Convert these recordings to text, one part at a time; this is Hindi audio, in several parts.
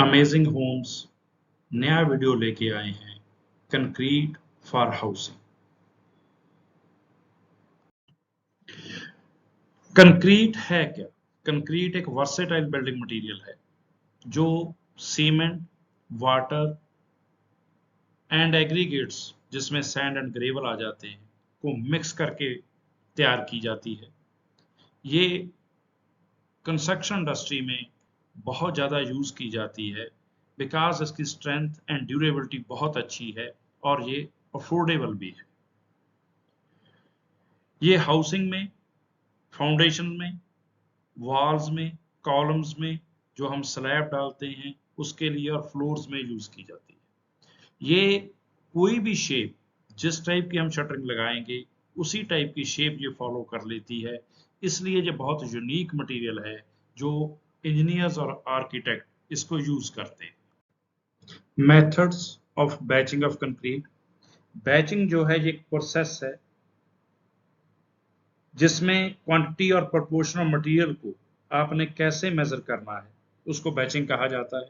अमेजिंग होम्स नया वीडियो लेके आए हैं, कंक्रीट फॉर हाउसिंग। कंक्रीट है क्या? कंक्रीट एक वर्सेटाइल बिल्डिंग मटेरियल है जो सीमेंट, वाटर एंड एग्रीगेट्स, जिसमें सैंड एंड ग्रेवल आ जाते हैं, को मिक्स करके तैयार की जाती है। ये कंस्ट्रक्शन इंडस्ट्री में बहुत ज़्यादा यूज़ की जाती है बिकॉज इसकी स्ट्रेंथ एंड ड्यूरेबिलिटी बहुत अच्छी है और ये अफोर्डेबल भी है। ये हाउसिंग में, फाउंडेशन में, वॉल्स में, कॉलम्स में जो हम स्लैब डालते हैं उसके लिए और फ्लोर्स में यूज़ की जाती है। ये कोई भी शेप, जिस टाइप की हम शटरिंग लगाएंगे उसी टाइप की शेप ये फॉलो कर लेती है। इसलिए ये बहुत यूनिक मटेरियल है जो इंजीनियर्स और आर्किटेक्ट इसको यूज करते हैं। Methods of batching of concrete. Batching जो है ये एक प्रोसेस है जिसमें क्वांटिटी और प्रोपोर्शन ऑफ मटेरियल को आपने कैसे मेजर करना है उसको बैचिंग कहा जाता है।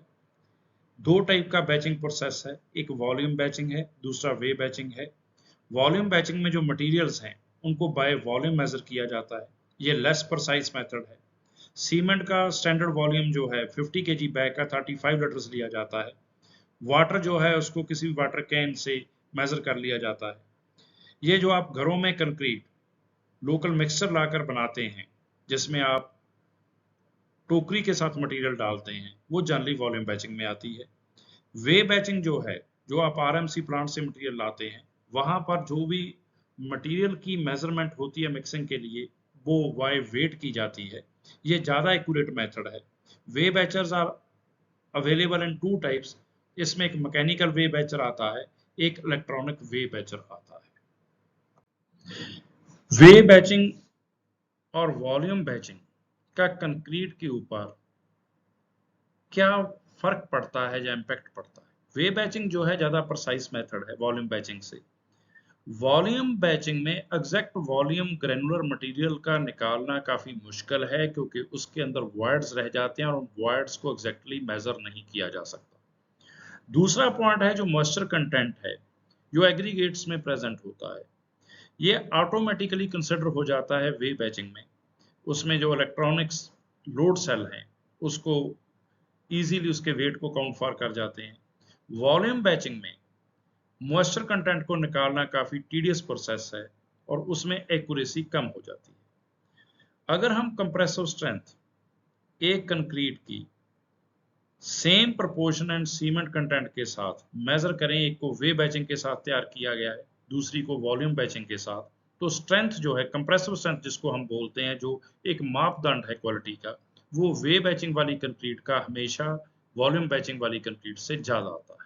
दो टाइप का बैचिंग प्रोसेस है, एक वॉल्यूम बैचिंग है, दूसरा वे बैचिंग है। वॉल्यूम बैचिंग में जो मटेरियल्स हैं उनको बाय वॉल्यूम मेजर किया जाता है। ये लेस प्रिसाइज मेथड है। सीमेंट का स्टैंडर्ड वॉल्यूम जो है 50 kg बैग का 35 लीटर्स लिया जाता है। वाटर जो है उसको किसी भी वाटर कैन से मेजर कर लिया जाता है। ये जो आप घरों में कंक्रीट लोकल मिक्सचर लाकर बनाते हैं जिसमें आप टोकरी के साथ मटेरियल डालते हैं, वो जनरली वॉल्यूम बैचिंग में आती है। वे बैचिंग जो है, जो आप आरएमसी प्लांट से मटेरियल लाते हैं, वहां पर जो भी मटेरियल की मेजरमेंट होती है मिक्सिंग के लिए वो बाय वेट की जाती है। ये ज़्यादा एक्यूरेट मेथड है। Weigh batchers are available in two types. इसमें एक मैकेनिकल वे बैचर आता है, एक इलेक्ट्रॉनिक वे बैचर आता है। वे बैचिंग और वॉल्यूम बैचिंग का कंक्रीट के ऊपर क्या फर्क पड़ता है या इम्पैक्ट पड़ता है? वे बैचिंग जो है ज़्यादा प्रिसाइज मेथड है वॉल्यूम बैचिंग से। वॉल्यूम बैचिंग में एग्जैक्ट वॉल्यूम ग्रेनुलर मटेरियल का निकालना काफ़ी मुश्किल है क्योंकि उसके अंदर वॉइड्स रह जाते हैं और उन वॉइड्स को एग्जैक्टली मेजर नहीं किया जा सकता। दूसरा पॉइंट है जो मॉइस्चर कंटेंट है जो एग्रीगेट्स में प्रेजेंट होता है, ये ऑटोमेटिकली कंसिडर हो जाता है वे बैचिंग में। उसमें जो इलेक्ट्रॉनिक्स लोड सेल हैं उसको इजीली उसके वेट को काउंट फॉर कर जाते हैं। वॉल्यूम बैचिंग में मॉइस्चर कंटेंट को निकालना काफ़ी टीडियस प्रोसेस है और उसमें एक्यूरेसी कम हो जाती है। अगर हम कंप्रेसिव स्ट्रेंथ एक कंक्रीट की same proportion and cement content के साथ मेजर करें, एक को वे बैचिंग के साथ तैयार किया गया है, दूसरी को वॉल्यूम बैचिंग के साथ, तो स्ट्रेंथ जो है कंप्रेसिव स्ट्रेंथ जिसको हम बोलते हैं, जो एक मापदंड है क्वालिटी का, वो वे बैचिंग वाली कंक्रीट का हमेशा वॉल्यूम बैचिंग वाली कंक्रीट से ज्यादा आता है।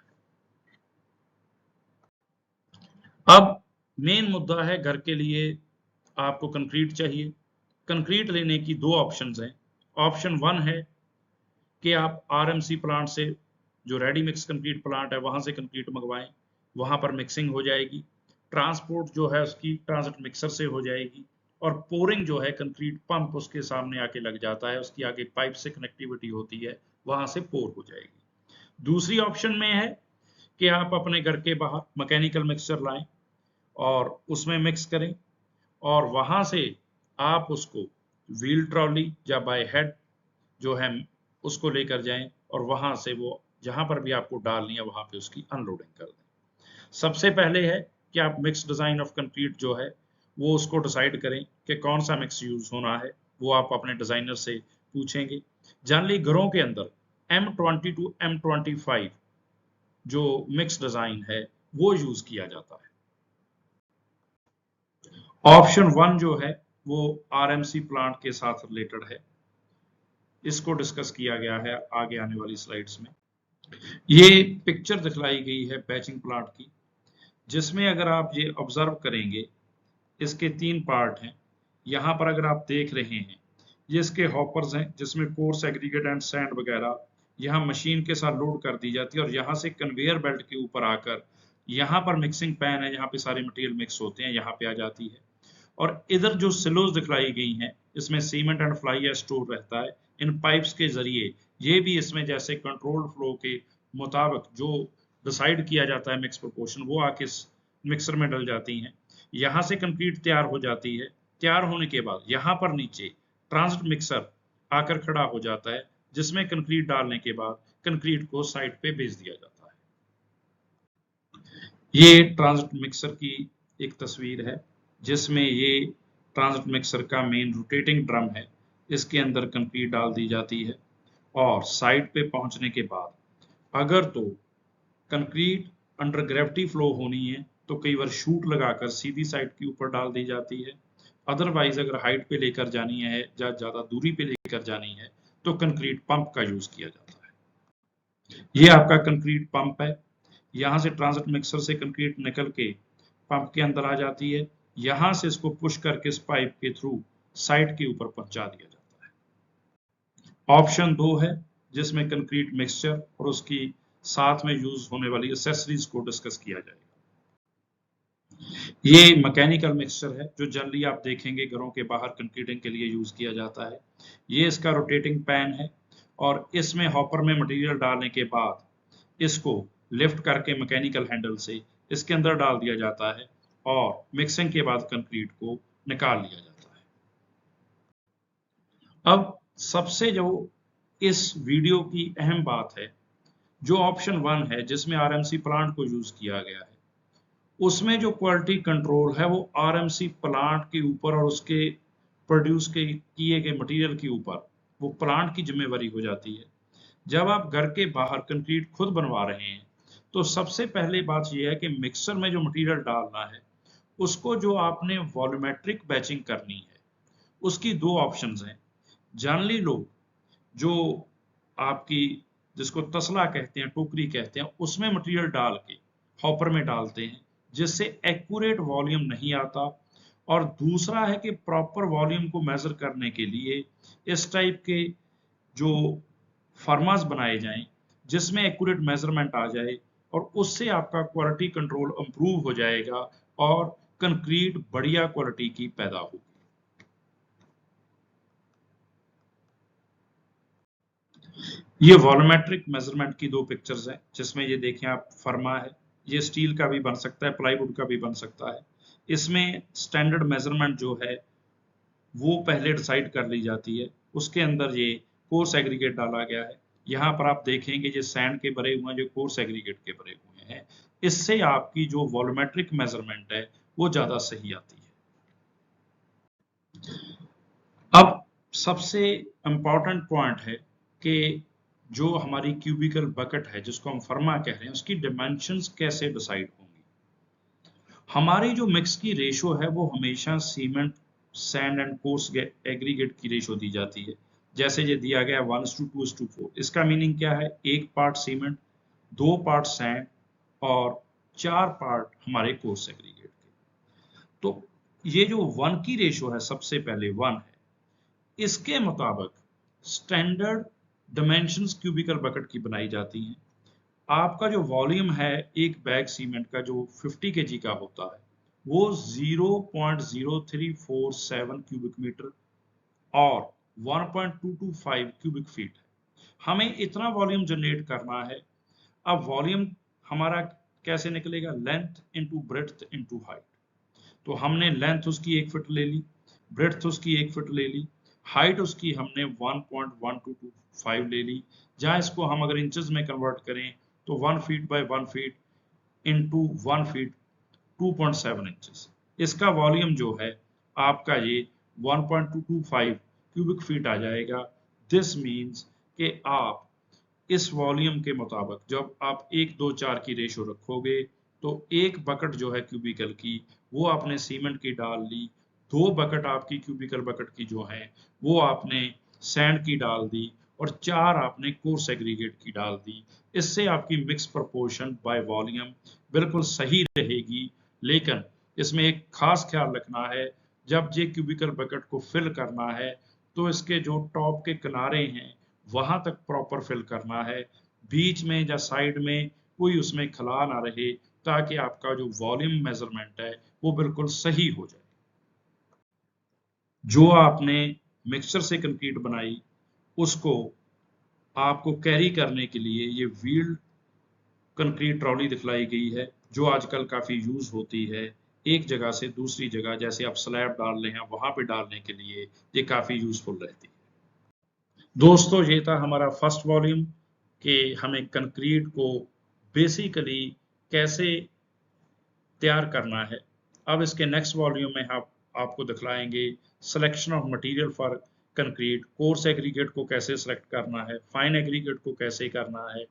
अब मेन मुद्दा है, घर के लिए आपको कंक्रीट चाहिए। कंक्रीट लेने की दो ऑप्शंस हैं। ऑप्शन वन है कि आप आरएमसी प्लांट से, जो रेडी मिक्स कंक्रीट प्लांट है, वहां से कंक्रीट मंगवाएं, वहां पर मिक्सिंग हो जाएगी, ट्रांसपोर्ट जो है उसकी ट्रांजिट मिक्सर से हो जाएगी और पोरिंग जो है कंक्रीट पंप उसके सामने आके लग जाता है, उसकी आगे पाइप से कनेक्टिविटी होती है, वहां से पोर हो जाएगी। दूसरी ऑप्शन में है कि आप अपने घर के बाहर मैकेनिकल मिक्सचर लाएं और उसमें मिक्स करें और वहां से आप उसको व्हील ट्रॉली या बाय हेड जो है उसको लेकर जाएं और वहां से वो जहां पर भी आपको डालनी है वहां पे उसकी अनलोडिंग कर दें। सबसे पहले है कि आप मिक्स डिजाइन ऑफ कंक्रीट जो है वो उसको डिसाइड करें कि कौन सा मिक्स यूज होना है, वो आप अपने डिजाइनर से पूछेंगे। जनरली घरों के अंदर M20 टू M25 जो मिक्स डिजाइन है वो यूज किया जाता है। ऑप्शन वन जो है वो आरएमसी प्लांट के साथ रिलेटेड है, इसको डिस्कस किया गया है आगे आने वाली स्लाइड्स में। ये पिक्चर दिखलाई गई है बैचिंग प्लांट की, जिसमें अगर आप ये ऑब्जर्व करेंगे इसके तीन पार्ट हैं। यहाँ पर अगर आप देख रहे हैं ये इसके हॉपर्स हैं जिसमें कोर्स एग्रीगेट एंड सैंड वगैरह यहाँ मशीन के साथ लोड कर दी जाती है और यहाँ से कन्वेयर बेल्ट के ऊपर आकर यहाँ पर मिक्सिंग पैन है, यहाँ पे सारे मटेरियल मिक्स होते हैं, यहाँ पे आ जाती है। और इधर जो सिलोज दिखलाई गई हैं इसमें cement and fly ash store रहता है। इन पाइप्स के जरिए ये भी इसमें जैसे कंट्रोल्ड फ्लो के मुताबिक जो डिसाइड किया जाता है मिक्स प्रोपोर्शन, वो आके इस मिक्सर में डल जाती हैं। यहाँ से कंक्रीट तैयार हो जाती है। तैयार होने के बाद यहाँ पर नीचे ट्रांजिट मिक्सर आकर खड़ा हो जाता है, जिसमें कंक्रीट डालने के बाद कंक्रीट को साइड पे भेज दिया जाता है। ये ट्रांजिट मिक्सर की एक तस्वीर है, जिसमें ये ट्रांजिट मिक्सर का मेन रोटेटिंग ड्रम है। इसके अंदर कंक्रीट डाल दी जाती है और साइड पे पहुंचने के बाद अगर तो कंक्रीट अंडर ग्रेविटी फ्लो होनी है तो कई बार शूट लगाकर सीधी साइड के ऊपर डाल दी जाती है। अदरवाइज अगर हाइट पे लेकर जानी है या ज्यादा दूरी पे लेकर जानी है तो कंक्रीट पंप का यूज किया जाता है। ये आपका कंक्रीट पंप है। यहाँ से ट्रांजिट मिक्सर से कंक्रीट निकल के पंप के अंदर आ जाती है। यहाँ से इसको पुश करके इस पाइप के थ्रू साइड के ऊपर पहुंचा दिया जाता है। ऑप्शन 2 है, जिसमें कंक्रीट मिक्सचर और उसकी साथ में यूज होने वाली एसेसरीज को डिस्कस किया जाएगा। ये मैकेनिकल मिक्सचर है जो जनरली आप देखेंगे घरों के बाहर कंक्रीटिंग के लिए यूज किया जाता है। ये इसका रोटेटिंग पैन है और इसमें हॉपर में मटेरियल डालने के बाद इसको लिफ्ट करके मैकेनिकल हैंडल से इसके अंदर डाल दिया जाता है और मिक्सिंग के बाद कंक्रीट को निकाल लिया जाता है। अब सबसे जो इस वीडियो की अहम बात है, जो ऑप्शन 1 है जिसमें आरएमसी प्लांट को यूज किया गया है, उसमें जो क्वालिटी कंट्रोल है वो आरएमसी प्लांट के ऊपर और उसके प्रोड्यूस के किए गए मटेरियल के ऊपर वो प्लांट की जिम्मेवारी हो जाती है। जब आप घर के बाहर कंक्रीट खुद बनवा रहे हैं तो सबसे पहले बात यह है कि मिक्सर में जो मटेरियल डालना है उसको जो आपने वॉल्यूमेट्रिक बैचिंग करनी है उसकी 2 ऑप्शंस हैं। जनरली लोग जो आपकी जिसको तसला कहते हैं, टोकरी कहते हैं, उसमें मटेरियल डाल के हॉपर में डालते हैं, जिससे एक्यूरेट वॉल्यूम नहीं आता। और दूसरा है कि प्रॉपर वॉल्यूम को मेजर करने के लिए इस टाइप के जो फॉर्मास बनाए जाएं जिसमें एक्यूरेट मेजरमेंट आ जाए और उससे आपका क्वालिटी कंट्रोल इंप्रूव हो जाएगा और कंक्रीट बढ़िया क्वालिटी की पैदा होगी। ये वॉल्यूमेट्रिक मेजरमेंट की 2 पिक्चर्स हैं, जिसमें ये देखें आप फर्मा है। ये स्टील का भी बन सकता है, प्लाईवुड का भी बन सकता है। इसमें स्टैंडर्ड मेजरमेंट जो है वो पहले डिसाइड कर ली जाती है, उसके अंदर ये कोर्स एग्रीगेट डाला गया है। यहाँ पर आप देखेंगे ये सैंड के भरे हुए हैं, जो कोर्स एग्रीगेट के भरे हुए हैं। इससे आपकी जो वॉल्यूमेट्रिक मेजरमेंट है वो ज्यादा सही आती है। अब सबसे इंपॉर्टेंट पॉइंट है कि जो हमारी क्यूबिकल बकेट है जिसको हम फर्मा कह रहे हैं, उसकी डिमेंशंस कैसे डिसाइड होंगी। हमारी जो मिक्स की रेशो है वो हमेशा cement, sand and coarse aggregate की रेशो दी जाती है। जैसे ये दिया गया 1:2:4। इसका मीनिंग क्या है? 1 पार्ट सीमेंट, 2 पार्ट सैंड और 4 पार्ट हमारे कोर्स एग्रीगेट के। तो ये जो 1 की रेशो है, सबसे पहले 1 है, इसके मुताबिक स्टैंडर्ड डायमेंशंस क्यूबिकल बकेट की बनाई जाती हैं। आपका जो वॉल्यूम है एक बैग सीमेंट का जो 50 केजी का होता है वो 0.0347 क्यूबिक मीटर और 1.225 क्यूबिक फीट है। हमें इतना वॉल्यूम जनरेट करना है। अब वॉल्यूम हमारा कैसे निकलेगा? Length into breadth into height. तो हमने लेंथ उसकी 1 फीट ले ली, ब्रेड्थ उसकी 1 फीट ले ली, हाइट उसकी हमने 1.1225 ले ली। जहां इसको हम अगर इंचेस में कन्वर्ट करें तो 1 feet by 1 feet into 1 feet 2.7 inches. इसका वॉल्यूम जो है आपका ये 1.225 क्यूबिक फीट आ जाएगा। दिस मीन्स कि आप इस वॉल्यूम के मुताबिक जब आप 1, 2, 4 की रेशो रखोगे तो एक बकेट जो है क्यूबिकल की वो आपने सीमेंट की डाल ली, 2 बकेट आपकी क्यूबिकल बकेट की जो है वो आपने सैंड की डाल दी और 4 आपने कोर्स एग्रीगेट की डाल दी। इससे आपकी मिक्स प्रोपोर्शन बाय वॉल्यूम बिल्कुल सही रहेगी। लेकिन इसमें एक खास ख्याल रखना है, जब ये क्यूबिकल बकेट को फिल करना है तो इसके जो टॉप के किनारे हैं वहां तक प्रॉपर फिल करना है। बीच में या साइड में कोई उसमें खला ना रहे, ताकि आपका जो वॉल्यूम मेजरमेंट है वो बिल्कुल सही हो जाए। जो आपने मिक्सचर से कंक्रीट बनाई उसको आपको कैरी करने के लिए ये व्हील्ड कंक्रीट ट्रॉली दिखलाई गई है, जो आजकल काफ़ी यूज़ होती है एक जगह से दूसरी जगह, जैसे आप स्लैब डाल रहे हैं वहाँ पे डालने के लिए ये काफ़ी यूज़फुल रहती है। दोस्तों, ये था हमारा फर्स्ट वॉल्यूम कि हमें कंक्रीट को बेसिकली कैसे तैयार करना है। अब इसके नेक्स्ट वॉल्यूम में हम आपको दिखलाएंगे selection of material for concrete, coarse aggregate को कैसे सेलेक्ट करना है, फाइन एग्रीगेट को कैसे करना है,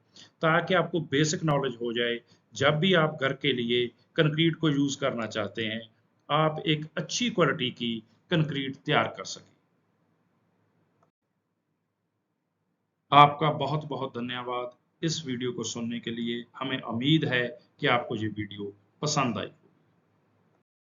ताकि आपको बेसिक नॉलेज हो जाए। जब भी आप घर के लिए कंक्रीट को यूज़ करना चाहते हैं, आप एक अच्छी क्वालिटी की कंक्रीट तैयार कर सकें। आपका बहुत बहुत धन्यवाद इस वीडियो को सुनने के लिए। हमें उम्मीद है कि आपको ये वीडियो पसंद आई।